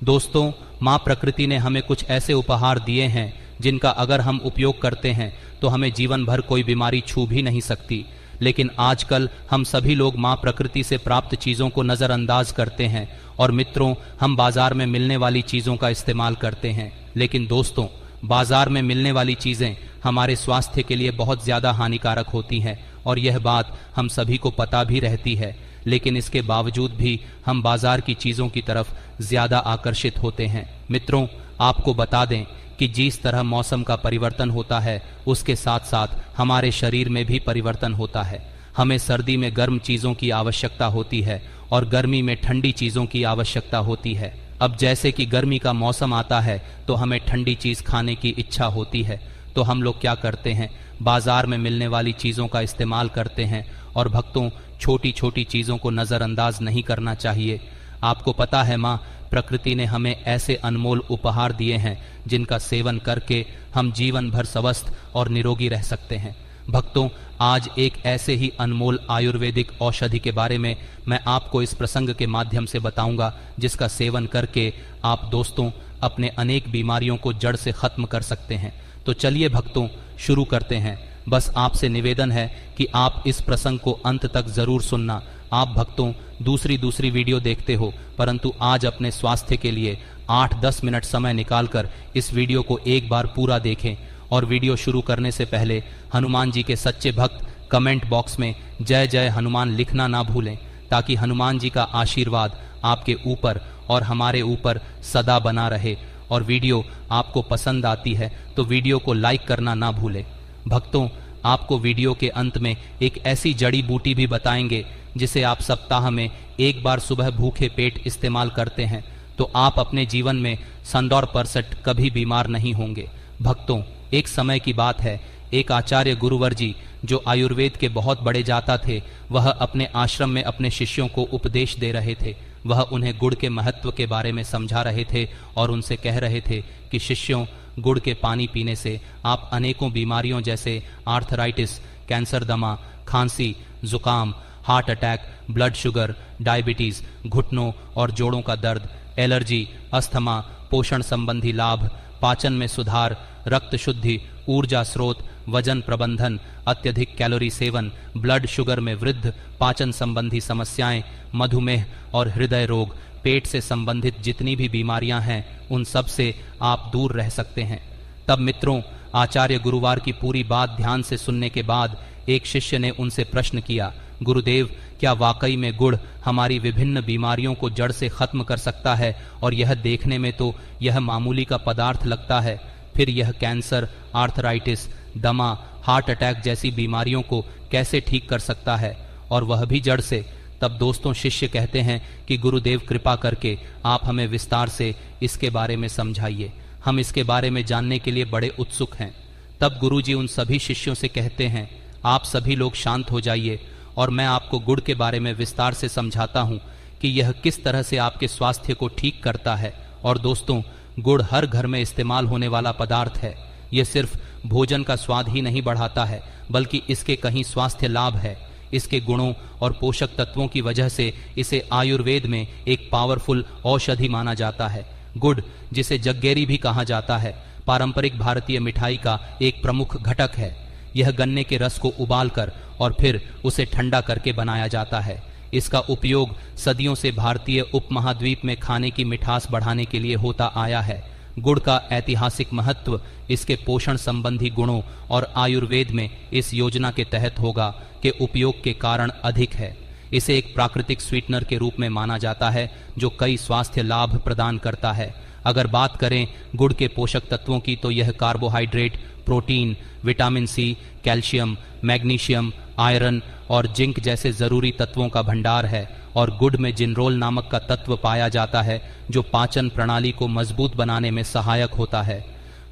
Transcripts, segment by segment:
दोस्तों, माँ प्रकृति ने हमें कुछ ऐसे उपहार दिए हैं जिनका अगर हम उपयोग करते हैं तो हमें जीवन भर कोई बीमारी छू भी नहीं सकती। लेकिन आजकल हम सभी लोग माँ प्रकृति से प्राप्त चीज़ों को नज़रअंदाज करते हैं और मित्रों, हम बाजार में मिलने वाली चीज़ों का इस्तेमाल करते हैं। लेकिन दोस्तों, बाजार में मिलने वाली चीज़ें हमारे स्वास्थ्य के लिए बहुत ज़्यादा हानिकारक होती हैं और यह बात हम सभी को पता भी रहती है। लेकिन इसके बावजूद भी हम बाजार की चीज़ों की तरफ ज़्यादा आकर्षित होते हैं। मित्रों, आपको बता दें कि जिस तरह मौसम का परिवर्तन होता है उसके साथ साथ हमारे शरीर में भी परिवर्तन होता है। हमें सर्दी में गर्म चीज़ों की आवश्यकता होती है और गर्मी में ठंडी चीज़ों की आवश्यकता होती है। अब जैसे कि गर्मी का मौसम आता है तो हमें ठंडी चीज़ खाने की इच्छा होती है, तो हम लोग क्या करते हैं, बाजार में मिलने वाली चीज़ों का इस्तेमाल करते हैं। और भक्तों, छोटी छोटी चीज़ों को नज़रअंदाज नहीं करना चाहिए। आपको पता है, माँ प्रकृति ने हमें ऐसे अनमोल उपहार दिए हैं जिनका सेवन करके हम जीवन भर स्वस्थ और निरोगी रह सकते हैं। भक्तों, आज एक ऐसे ही अनमोल आयुर्वेदिक औषधि के बारे में मैं आपको इस प्रसंग के माध्यम से बताऊंगा, जिसका सेवन करके आप दोस्तों अपने अनेक बीमारियों को जड़ से ख़त्म कर सकते हैं। तो चलिए भक्तों, शुरू करते हैं। बस आपसे निवेदन है कि आप इस प्रसंग को अंत तक ज़रूर सुनना। आप भक्तों दूसरी वीडियो देखते हो, परंतु आज अपने स्वास्थ्य के लिए 8-10 मिनट समय निकालकर इस वीडियो को एक बार पूरा देखें। और वीडियो शुरू करने से पहले हनुमान जी के सच्चे भक्त कमेंट बॉक्स में जय जय हनुमान लिखना ना भूलें, ताकि हनुमान जी का आशीर्वाद आपके ऊपर और हमारे ऊपर सदा बना रहे। और वीडियो आपको पसंद आती है तो वीडियो को लाइक करना ना भूलें। भक्तों, आपको वीडियो के अंत में एक ऐसी जड़ी बूटी भी बताएंगे जिसे आप सप्ताह में एक बार सुबह भूखे पेट इस्तेमाल करते हैं तो आप अपने जीवन में 100% कभी बीमार नहीं होंगे। भक्तों, एक समय की बात है, एक आचार्य गुरुवर जी जो आयुर्वेद के बहुत बड़े जाता थे, वह अपने आश्रम में अपने शिष्यों को उपदेश दे रहे थे। वह उन्हें गुड़ के महत्व के बारे में समझा रहे थे और उनसे कह रहे थे कि शिष्यों, गुड़ के पानी पीने से आप अनेकों बीमारियों जैसे आर्थराइटिस, कैंसर, दमा, खांसी, जुकाम, heart attack, blood sugar, diabetes, घुटनों और जोड़ों का दर्द, एलर्जी, अस्थमा, पोषण संबंधी लाभ, पाचन में सुधार, रक्त शुद्धि, ऊर्जा स्रोत, वजन प्रबंधन, अत्यधिक कैलोरी सेवन, ब्लड शुगर में वृद्धि, पाचन संबंधी समस्याएं, मधुमेह और हृदय रोग, पेट से संबंधित जितनी भी बीमारियां हैं उन सब से आप दूर रह सकते हैं। तब मित्रों, आचार्य गुरुवार की पूरी बात ध्यान से सुनने के बाद एक शिष्य ने उनसे प्रश्न किया, गुरुदेव, क्या वाकई में गुड़ हमारी विभिन्न बीमारियों को जड़ से खत्म कर सकता है? और यह देखने में तो यह मामूली का पदार्थ लगता है, फिर यह कैंसर, आर्थराइटिस, दमा, हार्ट अटैक जैसी बीमारियों को कैसे ठीक कर सकता है, और वह भी जड़ से? तब दोस्तों, शिष्य कहते हैं कि गुरुदेव, कृपा करके आप हमें विस्तार से इसके बारे में समझाइए, हम इसके बारे में जानने के लिए बड़े उत्सुक हैं। तब गुरुजी उन सभी शिष्यों से कहते हैं, आप सभी लोग शांत हो जाइए और मैं आपको गुड़ के बारे में विस्तार से समझाता हूँ कि यह किस तरह से आपके स्वास्थ्य को ठीक करता है। और दोस्तों, गुड़ हर घर में इस्तेमाल होने वाला पदार्थ है। यह सिर्फ भोजन का स्वाद ही नहीं बढ़ाता है, बल्कि इसके कई स्वास्थ्य लाभ है। इसके गुणों और पोषक तत्वों की वजह से इसे आयुर्वेद में एक पावरफुल औषधि माना जाता है। गुड़, जिसे जग्गेरी भी कहा जाता है, पारंपरिक भारतीय मिठाई का एक प्रमुख घटक है। यह गन्ने के रस को उबालकर और फिर उसे ठंडा करके बनाया जाता है। इसका उपयोग सदियों से भारतीय उपमहाद्वीप में खाने की मिठास बढ़ाने के लिए होता आया है। गुड़ का ऐतिहासिक महत्व इसके पोषण संबंधी गुणों और आयुर्वेद में इस योजना के तहत होगा के उपयोग के कारण अधिक है। इसे एक प्राकृतिक स्वीटनर के रूप में माना जाता है जो कई स्वास्थ्य लाभ प्रदान करता है। अगर बात करें गुड़ के पोषक तत्वों की, तो यह carbohydrate, protein, vitamin C, calcium, magnesium, iron और जिंक जैसे ज़रूरी तत्वों का भंडार है। और गुड़ में जिनरोल नामक का तत्व पाया जाता है जो पाचन प्रणाली को मजबूत बनाने में सहायक होता है।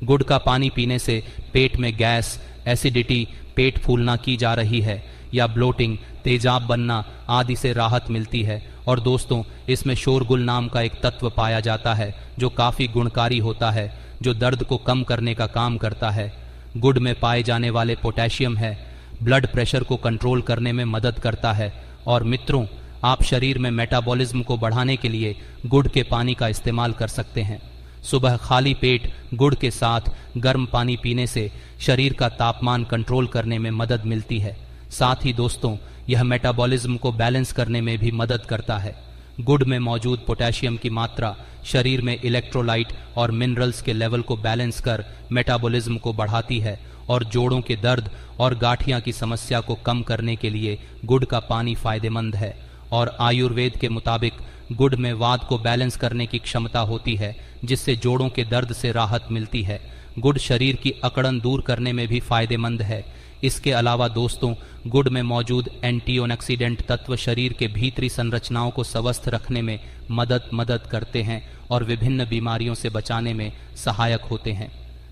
गुड़ का पानी पीने से पेट में गैस, एसिडिटी, पेट फूलना की जा रही है या ब्लोटिंग, तेजाब बनना आदि से राहत मिलती है। और दोस्तों, इसमें शोरगुल नाम का एक तत्व पाया जाता है जो काफ़ी गुणकारी होता है, जो दर्द को कम करने का काम करता है। गुड़ में पाए जाने वाले पोटेशियम है, ब्लड प्रेशर को कंट्रोल करने में मदद करता है। और मित्रों, आप शरीर में मेटाबॉलिज्म को बढ़ाने के लिए गुड़ के पानी का इस्तेमाल कर सकते हैं। सुबह खाली पेट गुड़ के साथ गर्म पानी पीने से शरीर का तापमान कंट्रोल करने में मदद मिलती है। साथ ही दोस्तों, यह मेटाबॉलिज्म को बैलेंस करने में भी मदद करता है। गुड़ में मौजूद पोटेशियम की मात्रा शरीर में इलेक्ट्रोलाइट और मिनरल्स के लेवल को बैलेंस कर मेटाबॉलिज्म को बढ़ाती है और जोड़ों के दर्द और गांठियां की समस्या को कम करने के लिए गुड़ का पानी फायदेमंद है। और आयुर्वेद के मुताबिक गुड़ में वात को बैलेंस करने की क्षमता होती है, जिससे जोड़ों के दर्द से राहत मिलती है। गुड़ शरीर की अकड़न दूर करने में भी फायदेमंद है। इसके अलावा दोस्तों, गुड़ में मौजूद एंटीऑक्सीडेंट तत्व शरीर के भीतरी संरचनाओं को स्वस्थ रखने में मदद करते हैं और विभिन्न बीमारियों से बचाने में सहायक होते हैं।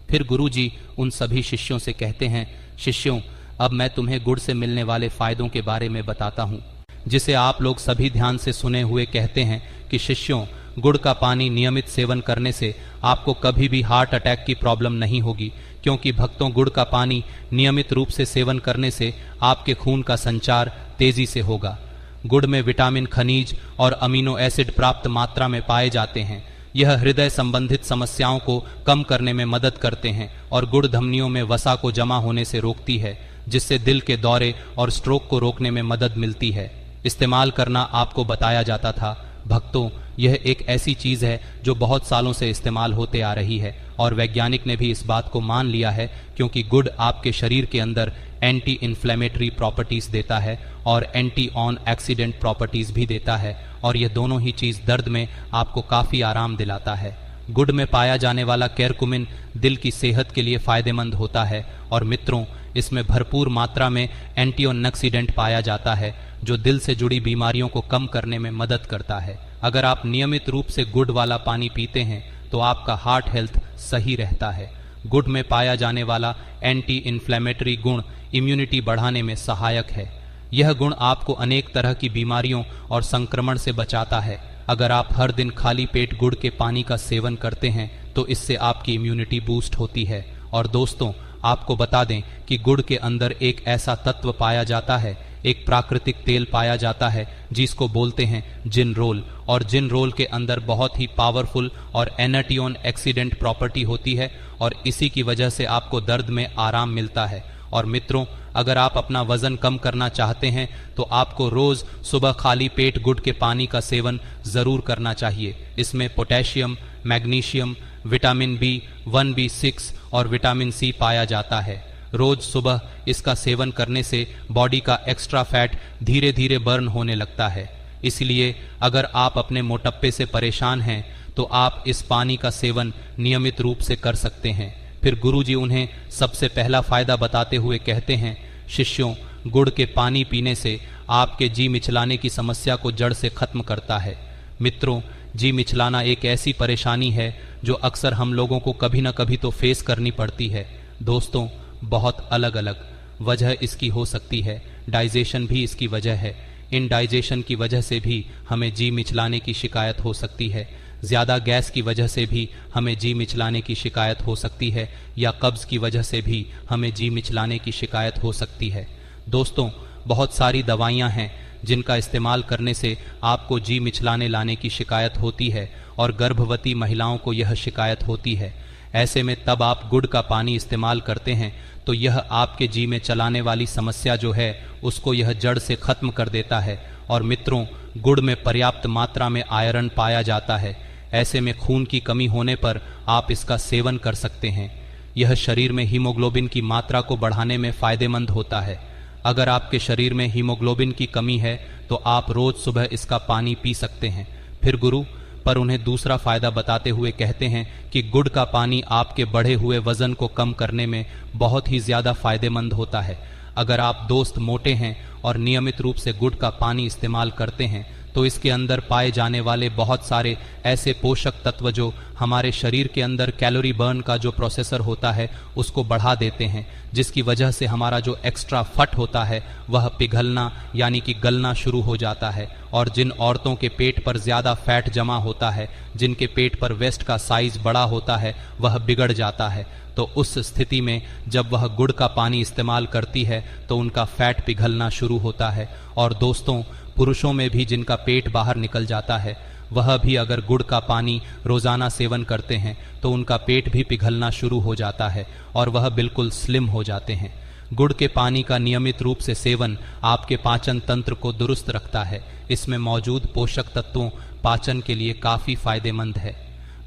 फिर गुरुजी उन सभी शिष्यों से कहते हैं, शिष्यों, अब मैं तुम्हें गुड़ से मिलने वाले फायदों के बारे में बताता हूँ, जिसे आप लोग सभी ध्यान से सुने हुए कहते हैं कि शिष्यों, गुड़ का पानी नियमित सेवन करने से आपको कभी भी हार्ट अटैक की प्रॉब्लम नहीं होगी, क्योंकि भक्तों, गुड़ का पानी नियमित रूप से सेवन करने से आपके खून का संचार तेजी से होगा। गुड़ में विटामिन, खनिज और अमीनो एसिड प्राप्त मात्रा में पाए जाते हैं। यह हृदय संबंधित समस्याओं को कम करने में मदद करते हैं और गुड़ धमनियों में वसा को जमा होने से रोकती है, जिससे दिल के दौरे और स्ट्रोक को रोकने में मदद मिलती है। इस्तेमाल करना आपको बताया जाता था। भक्तों, यह एक ऐसी चीज है जो बहुत सालों से इस्तेमाल होते आ रही है और वैज्ञानिक ने भी इस बात को मान लिया है, क्योंकि गुड़ आपके शरीर के अंदर एंटी इन्फ्लेमेटरी प्रॉपर्टीज देता है और एंटी ऑन एक्सीडेंट प्रॉपर्टीज भी देता है, और यह दोनों ही चीज दर्द में आपको काफी आराम दिलाता है। गुड़ में पाया जाने वाला केरकुमिन दिल की सेहत के लिए फायदेमंद होता है और मित्रों, इसमें भरपूर मात्रा में एंटीऑक्सीडेंट पाया जाता है, जो दिल से जुड़ी बीमारियों को कम करने में मदद करता है। अगर आप नियमित रूप से गुड़ वाला पानी पीते हैं तो आपका हार्ट हेल्थ सही रहता है। गुड़ में पाया जाने वाला एंटी इन्फ्लेमेटरी गुण इम्यूनिटी बढ़ाने में सहायक है। यह गुण आपको अनेक तरह की बीमारियों और संक्रमण से बचाता है। अगर आप हर दिन खाली पेट गुड़ के पानी का सेवन करते हैं तो इससे आपकी इम्यूनिटी बूस्ट होती है। और दोस्तों, आपको बता दें कि गुड़ के अंदर एक ऐसा तत्व पाया जाता है, एक प्राकृतिक तेल पाया जाता है जिसको बोलते हैं जिनरोल, और जिनरोल के अंदर बहुत ही पावरफुल और एंटी एक्सीडेंट प्रॉपर्टी होती है और इसी की वजह से आपको दर्द में आराम मिलता है। और मित्रों, अगर आप अपना वजन कम करना चाहते हैं तो आपको रोज सुबह खाली पेट गुड़ के पानी का सेवन जरूर करना चाहिए। इसमें potassium, magnesium, vitamin B1, B6 और विटामिन C पाया जाता है। रोज सुबह इसका सेवन करने से बॉडी का एक्स्ट्रा फैट धीरे धीरे बर्न होने लगता है। इसलिए अगर आप अपने मोटापे से परेशान हैं तो आप इस पानी का सेवन नियमित रूप से कर सकते हैं। फिर गुरुजी उन्हें सबसे पहला फायदा बताते हुए कहते हैं, शिष्यों, गुड़ के पानी पीने से आपके जी मिचलाने की समस्या को जड़ से खत्म करता है। मित्रों, जी मिचलाना एक ऐसी परेशानी है जो अक्सर हम लोगों को कभी न कभी तो फेस करनी पड़ती है। दोस्तों, बहुत अलग अलग वजह इसकी हो सकती है। डाइजेशन भी इसकी वजह है। इनडाइजेशन की वजह से भी हमें जी मिचलाने की शिकायत हो सकती है। ज़्यादा गैस की वजह से भी हमें जी मिचलाने की शिकायत हो सकती है, या कब्ज़ की वजह से भी हमें जी मिचलाने की शिकायत हो सकती है। दोस्तों, बहुत सारी दवाइयाँ हैं जिनका इस्तेमाल करने से आपको जी मिचलाने लाने की शिकायत होती है और गर्भवती महिलाओं को यह शिकायत होती है। ऐसे में तब आप गुड़ का पानी इस्तेमाल करते हैं तो यह आपके जी में चलाने वाली समस्या जो है उसको यह जड़ से खत्म कर देता है। और मित्रों, गुड़ में पर्याप्त मात्रा में आयरन पाया जाता है। ऐसे में खून की कमी होने पर आप इसका सेवन कर सकते हैं। यह शरीर में हीमोग्लोबिन की मात्रा को बढ़ाने में फायदेमंद होता है। अगर आपके शरीर में हीमोग्लोबिन की कमी है तो आप रोज सुबह इसका पानी पी सकते हैं। फिर गुरु पर उन्हें दूसरा फायदा बताते हुए कहते हैं कि गुड़ का पानी आपके बढ़े हुए वजन को कम करने में बहुत ही ज्यादा फायदेमंद होता है। अगर आप दोस्त मोटे हैं और नियमित रूप से गुड़ का पानी इस्तेमाल करते हैं तो इसके अंदर पाए जाने वाले बहुत सारे ऐसे पोषक तत्व जो हमारे शरीर के अंदर कैलोरी बर्न का जो प्रोसेसर होता है उसको बढ़ा देते हैं, जिसकी वजह से हमारा जो एक्स्ट्रा फट होता है वह पिघलना यानी कि गलना शुरू हो जाता है। और जिन औरतों के पेट पर ज़्यादा फैट जमा होता है, जिनके पेट पर वेस्ट का साइज बड़ा होता है, वह बिगड़ जाता है। तो उस स्थिति में जब वह गुड़ का पानी इस्तेमाल करती है तो उनका फैट पिघलना शुरू होता है। और दोस्तों, पुरुषों में भी जिनका पेट बाहर निकल जाता है, वह भी अगर गुड़ का पानी रोजाना सेवन करते हैं तो उनका पेट भी पिघलना शुरू हो जाता है और वह बिल्कुल स्लिम हो जाते हैं। गुड़ के पानी का नियमित रूप से सेवन आपके पाचन तंत्र को दुरुस्त रखता है। इसमें मौजूद पोषक तत्वों पाचन के लिए काफी फायदेमंद है।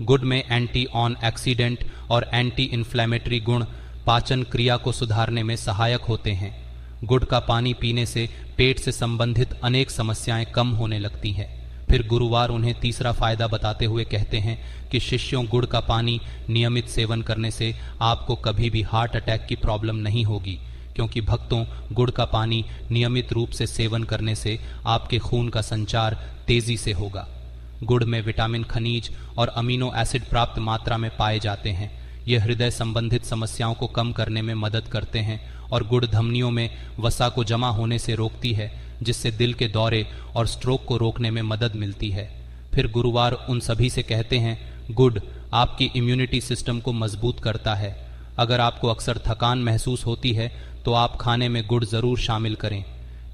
गुड़ में एंटी ऑन एक्सीडेंट और एंटी इन्फ्लेमेटरी गुण पाचन क्रिया को सुधारने में सहायक होते हैं। गुड़ का पानी पीने से पेट से संबंधित अनेक समस्याएं कम होने लगती हैं। फिर गुरुवार उन्हें तीसरा फायदा बताते हुए कहते हैं कि शिष्यों, गुड़ का पानी नियमित सेवन करने से आपको कभी भी हार्ट अटैक की प्रॉब्लम नहीं होगी, क्योंकि भक्तों, गुड़ का पानी नियमित रूप से सेवन करने से आपके खून का संचार तेजी से होगा। गुड़ में विटामिन, खनिज और अमीनो एसिड प्राप्त मात्रा में पाए जाते हैं। ये हृदय संबंधित समस्याओं को कम करने में मदद करते हैं और गुड़ धमनियों में वसा को जमा होने से रोकती है, जिससे दिल के दौरे और स्ट्रोक को रोकने में मदद मिलती है। फिर गुरुवार उन सभी से कहते हैं, गुड़ आपकी इम्यूनिटी सिस्टम को मजबूत करता है। अगर आपको अक्सर थकान महसूस होती है तो आप खाने में गुड़ जरूर शामिल करें।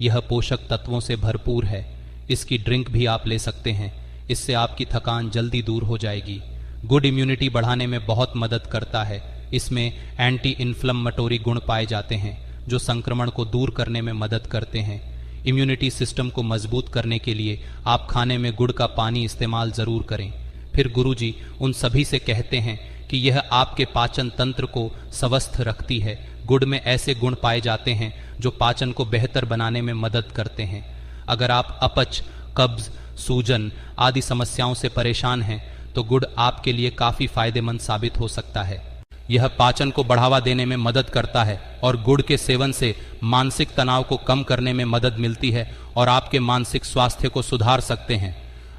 यह पोषक तत्वों से भरपूर है। इसकी ड्रिंक भी आप ले सकते हैं। इससे आपकी थकान जल्दी दूर हो जाएगी। गुड़ इम्यूनिटी बढ़ाने में बहुत मदद करता है। इसमें एंटी इन्फ्लेमेटरी गुण पाए जाते हैं जो संक्रमण को दूर करने में मदद करते हैं। इम्यूनिटी सिस्टम को मजबूत करने के लिए आप खाने में गुड़ का पानी इस्तेमाल जरूर करें। फिर गुरुजी उन सभी से कहते हैं कि यह आपके पाचन तंत्र को स्वस्थ रखती है। गुड़ में ऐसे गुण पाए जाते हैं जो पाचन को बेहतर बनाने में मदद करते हैं। अगर आप अपच, कब्ज, सूजन आदि समस्याओं से परेशान हैं तो गुड़ आपके लिए काफी फायदेमंद साबित हो सकता है। यह पाचन को बढ़ावा देने में मदद करता है और गुड़ के सेवन से मानसिक तनाव को कम करने में मदद मिलती है और आपके मानसिक स्वास्थ्य को सुधार सकते हैं।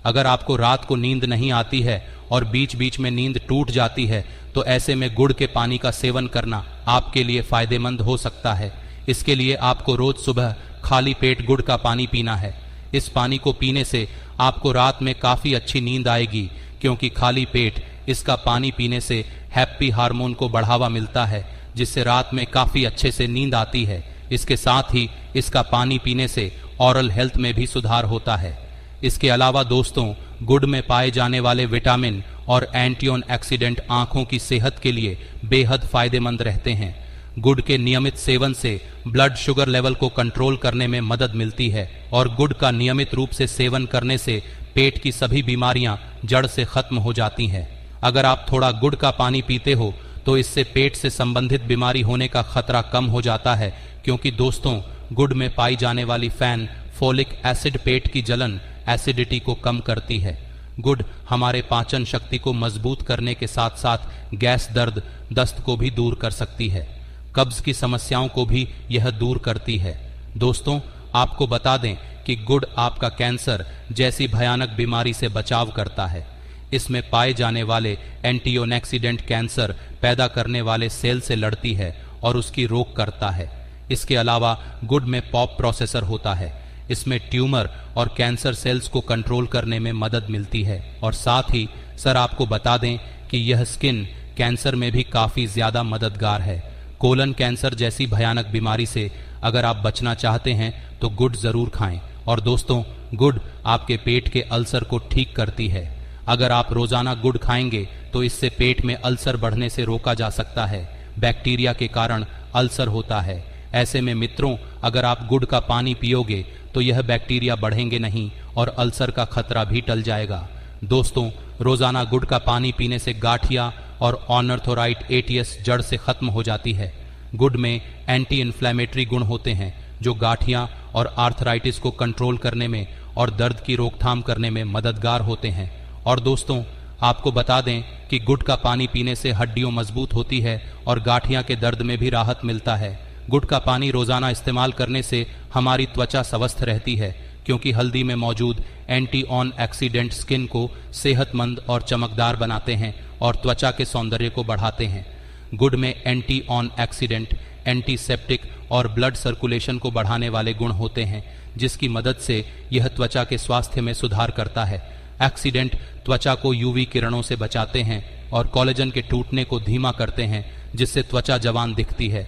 अगर आपको रात को नींद नहीं आती है और बीच बीच में नींद टूट जाती है तो ऐसे में गुड़ के पानी का सेवन करना आपके लिए फायदेमंद हो सकता है। इसके लिए आपको रोज सुबह खाली पेट गुड़ का पानी पीना है। इस पानी को पीने से आपको रात में काफी अच्छी नींद आएगी, क्योंकि खाली पेट इसका पानी पीने से हैप्पी हार्मोन को बढ़ावा मिलता है, जिससे रात में काफी अच्छे से नींद आती है। इसके साथ ही इसका पानी पीने से ओरल हेल्थ में भी सुधार होता है। इसके अलावा दोस्तों, गुड़ में पाए जाने वाले विटामिन और एंटीऑक्सीडेंट आंखों की सेहत के लिए बेहद फायदेमंद रहते हैं। गुड़ के नियमित सेवन से ब्लड शुगर लेवल को कंट्रोल करने में मदद मिलती है और गुड़ का नियमित रूप से सेवन करने से पेट की सभी बीमारियां जड़ से खत्म हो जाती हैं। अगर आप थोड़ा गुड़ का पानी पीते हो तो इससे पेट से संबंधित बीमारी होने का खतरा कम हो जाता है, क्योंकि दोस्तों, गुड़ में पाई जाने वाली फैन फोलिक एसिड पेट की जलन, एसिडिटी को कम करती है। गुड़ हमारे पाचन शक्ति को मजबूत करने के साथ साथ गैस, दर्द, दस्त को भी दूर कर सकती है। कब्ज की समस्याओं को भी यह दूर करती है। दोस्तों, आपको बता दें कि गुड़ आपका कैंसर जैसी भयानक बीमारी से बचाव करता है। इसमें पाए जाने वाले एंटीऑक्सीडेंट कैंसर पैदा करने वाले सेल से लड़ती है और उसकी रोक करता है। इसके अलावा गुड़ में पॉप प्रोसेसर होता है। इसमें ट्यूमर और कैंसर सेल्स को कंट्रोल करने में मदद मिलती है। और साथ ही सर आपको बता दें कि यह स्किन कैंसर में भी काफी ज्यादा मददगार है। कोलन कैंसर जैसी भयानक बीमारी से अगर आप बचना चाहते हैं तो गुड़ जरूर खाएं। और दोस्तों, गुड़ आपके पेट के अल्सर को ठीक करती है। अगर आप रोजाना गुड़ खाएंगे तो इससे पेट में अल्सर बढ़ने से रोका जा सकता है। बैक्टीरिया के कारण अल्सर होता है। ऐसे में मित्रों, अगर आप गुड़ का पानी पियोगे तो यह बैक्टीरिया बढ़ेंगे नहीं और अल्सर का खतरा भी टल जाएगा। दोस्तों, रोजाना गुड़ का पानी पीने से गांठिया और ऑनर्थोराइट एटीएस जड़ से खत्म हो जाती है। गुड़ में एंटी इन्फ्लेमेटरी गुण होते हैं जो गांठिया और आर्थराइटिस को कंट्रोल करने में और दर्द की रोकथाम करने में मददगार होते हैं। और दोस्तों, आपको बता दें कि गुड़ का पानी पीने से हड्डियां मजबूत होती है और गांठिया के दर्द में भी राहत मिलता है। गुड़ का पानी रोजाना इस्तेमाल करने से हमारी त्वचा स्वस्थ रहती है, क्योंकि हल्दी में मौजूद एंटीऑक्सीडेंट स्किन को सेहतमंद और चमकदार बनाते हैं और त्वचा के सौंदर्य को बढ़ाते हैं। गुड़ में एंटीऑक्सीडेंट, एंटीसेप्टिक और ब्लड सर्कुलेशन को बढ़ाने वाले गुण होते हैं, जिसकी मदद से यह त्वचा के स्वास्थ्य में सुधार करता है। ऑक्सीडेंट त्वचा को यूवी किरणों से बचाते हैं और कोलेजन के टूटने को धीमा करते हैं, जिससे त्वचा जवान दिखती है।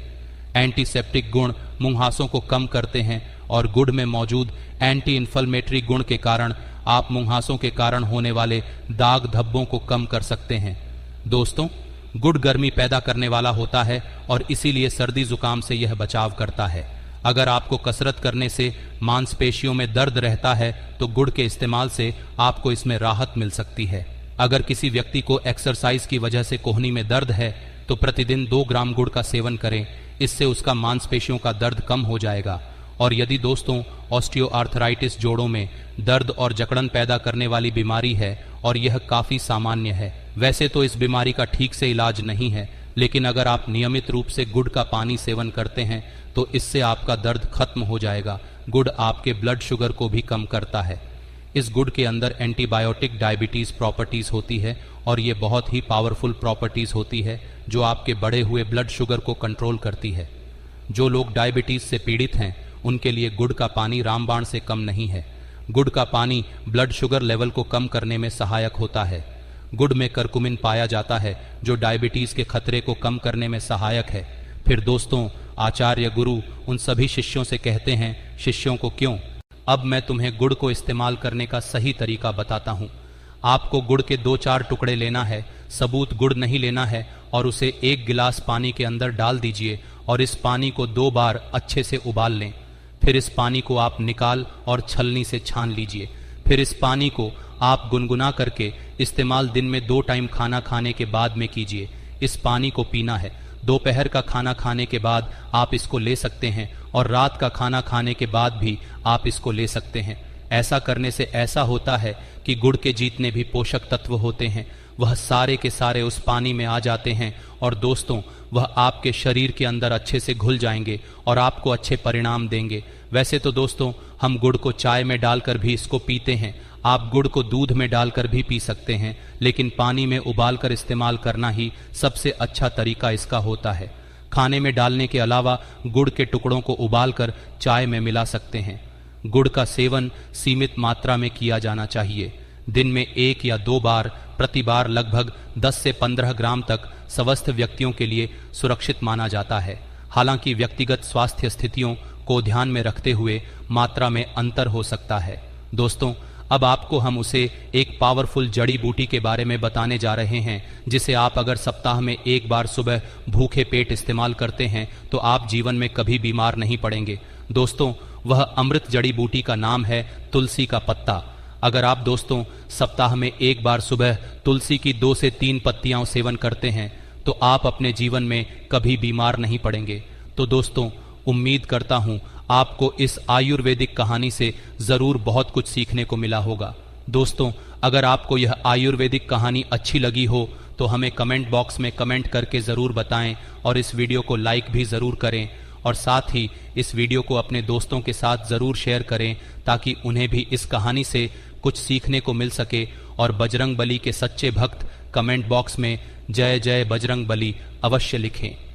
एंटीसेप्टिक गुण मुंहासों को कम करते हैं और गुड़ में मौजूद एंटी इन्फ्लेमेटरी गुण के कारण आप मुंहासों के कारण होने वाले दाग धब्बों को कम कर सकते हैं। दोस्तों, गुड़ गर्मी पैदा करने वाला होता है और इसीलिए सर्दी जुकाम से यह बचाव करता है। अगर आपको कसरत करने से मांसपेशियों में दर्द रहता है तो गुड़ के इस्तेमाल से आपको इसमें राहत मिल सकती है। अगर किसी व्यक्ति को एक्सरसाइज की वजह से कोहनी में दर्द है तो प्रतिदिन 2 ग्राम गुड़ का सेवन करें, इससे उसका मांसपेशियों का दर्द कम हो जाएगा। और यदि दोस्तों ऑस्टियोआर्थराइटिस, जोड़ों में दर्द और जकड़न पैदा करने वाली बीमारी है और यह काफ़ी सामान्य है, वैसे तो इस बीमारी का ठीक से इलाज नहीं है, लेकिन अगर आप नियमित रूप से गुड़ का पानी सेवन करते हैं तो इससे आपका दर्द खत्म हो जाएगा। गुड़ आपके ब्लड शुगर को भी कम करता है। इस गुड़ के अंदर एंटीबायोटिक डायबिटीज़ प्रॉपर्टीज़ होती है और ये बहुत ही पावरफुल प्रॉपर्टीज़ होती है जो आपके बढ़े हुए ब्लड शुगर को कंट्रोल करती है। जो लोग डायबिटीज़ से पीड़ित हैं उनके लिए गुड़ का पानी रामबाण से कम नहीं है। गुड़ का पानी ब्लड शुगर लेवल को कम करने में सहायक होता है। गुड़ में करकुमिन पाया जाता है जो डायबिटीज़ के खतरे को कम करने में सहायक है। फिर दोस्तों, आचार्य गुरु उन सभी शिष्यों से कहते हैं, शिष्यों को क्यों? अब मैं तुम्हें गुड़ को इस्तेमाल करने का सही तरीका बताता हूँ। आपको गुड़ के 2-4 टुकड़े लेना है, सबूत गुड़ नहीं लेना है, और उसे 1 गिलास पानी के अंदर डाल दीजिए और इस पानी को 2 बार अच्छे से उबाल लें। फिर इस पानी को आप निकाल और छलनी से छान लीजिए। फिर इस पानी को आप गुनगुना करके इस्तेमाल दिन में 2 टाइम खाना खाने के बाद में कीजिए। इस पानी को पीना है। दोपहर का खाना खाने के बाद आप इसको ले सकते हैं और रात का खाना खाने के बाद भी आप इसको ले सकते हैं। ऐसा करने से ऐसा होता है कि गुड़ के जितने भी पोषक तत्व होते हैं वह सारे के सारे उस पानी में आ जाते हैं और दोस्तों वह आपके शरीर के अंदर अच्छे से घुल जाएंगे और आपको अच्छे परिणाम देंगे। वैसे तो दोस्तों हम गुड़ को चाय में डालकर भी इसको पीते हैं। आप गुड़ को दूध में डालकर भी पी सकते हैं, लेकिन पानी में उबालकर इस्तेमाल करना ही सबसे अच्छा तरीका इसका होता है। खाने में डालने के अलावा गुड़ के टुकड़ों को उबालकर चाय में मिला सकते हैं। गुड़ का सेवन सीमित मात्रा में किया जाना चाहिए। दिन में 1 या 2 बार, प्रति बार लगभग 10 से 15 ग्राम तक स्वस्थ व्यक्तियों के लिए सुरक्षित माना जाता है। हालांकि व्यक्तिगत स्वास्थ्य स्थितियों को ध्यान में रखते हुए मात्रा में अंतर हो सकता है। दोस्तों, अब आपको हम उसे एक पावरफुल जड़ी बूटी के बारे में बताने जा रहे हैं जिसे आप अगर सप्ताह में 1 बार सुबह भूखे पेट इस्तेमाल करते हैं तो आप जीवन में कभी बीमार नहीं पड़ेंगे। दोस्तों, वह अमृत जड़ी बूटी का नाम है तुलसी का पत्ता। अगर आप दोस्तों सप्ताह में 1 बार सुबह तुलसी की 2 से 3 पत्तियां सेवन करते हैं तो आप अपने जीवन में कभी बीमार नहीं पड़ेंगे। तो दोस्तों, उम्मीद करता हूं आपको इस आयुर्वेदिक कहानी से जरूर बहुत कुछ सीखने को मिला होगा। दोस्तों, अगर आपको यह आयुर्वेदिक कहानी अच्छी लगी हो तो हमें कमेंट बॉक्स में कमेंट करके ज़रूर बताएं और इस वीडियो को लाइक भी ज़रूर करें और साथ ही इस वीडियो को अपने दोस्तों के साथ ज़रूर शेयर करें ताकि उन्हें भी इस कहानी से कुछ सीखने को मिल सके। और बजरंग बली के सच्चे भक्त कमेंट बॉक्स में जय जय बजरंग बली अवश्य लिखें।